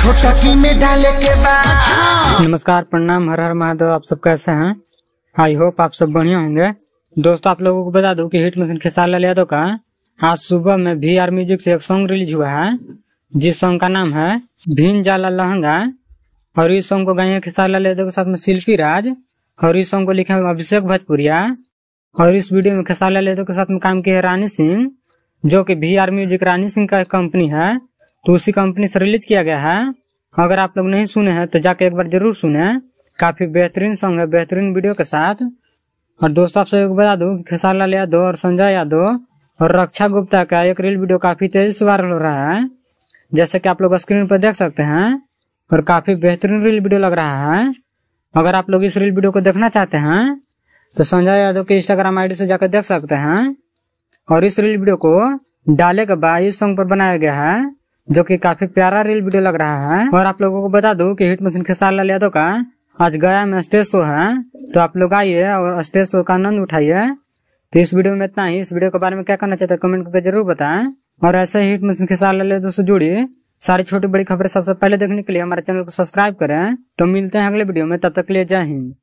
छोटा की में डाले के बाद। नमस्कार, प्रणाम, हर हर महादेव। आप सब कैसे हैं? आई होप आप सब बढ़िया होंगे। दोस्तों, आप लोगों को बता दूं कि हिट मशीन खेसारी लाल यादव का आज सुबह में VR म्यूजिक से एक सॉन्ग रिलीज हुआ है, जिस सॉन्ग का नाम है भीन जाला लहंगा। और इस सॉन्ग को गाए हैं खेसारी लाल यादव के साथ में शिल्पी राज, और इस सॉन्ग को लिखे हैं अभिषेक भोजपुरिया। और इस वीडियो में खेसारी लाल यादव के साथ में काम किया है रानी सिंह, जो कि VR म्यूजिक रानी सिंह का कंपनी है, तो उसी कंपनी से रिलीज किया गया है। अगर आप लोग नहीं सुने हैं तो जाके एक बार जरूर सुने, काफी बेहतरीन सॉन्ग है, बेहतरीन वीडियो के साथ। और दोस्तों, आप सबको बता दूं कि खेसारी लाल यादव और संजय यादव और रक्षा गुप्ता का एक रील वीडियो काफी तेजी से वायरल हो रहा है, जैसे कि आप लोग स्क्रीन पर देख सकते हैं। और काफी बेहतरीन रील वीडियो लग रहा है। अगर आप लोग इस रील वीडियो को देखना चाहते हैं तो संजय यादव के Instagram ID से जाकर देख सकते हैं। और इस रील वीडियो को डाले के बाद इस सॉन्ग पर बनाया गया है, जो कि काफी प्यारा रील वीडियो लग रहा है। और आप लोगों को बता दूं कि हिट मशीन खेसारी लाल यादव का आज गया में स्टेज शो है, तो आप लोग आइए और स्टेज शो का आनंद उठाइए। तो इस वीडियो में इतना ही। इस वीडियो के बारे में क्या करना चाहते हैं कमेंट करके जरूर बताएं। और ऐसे ही हिट मशीन खेसारी लाल यादव से जुड़ी सारी छोटी बड़ी खबरें सबसे पहले देखने के लिए हमारे चैनल को सब्सक्राइब करें। तो मिलते हैं अगले वीडियो में, तब तक के लिए जय हिंद।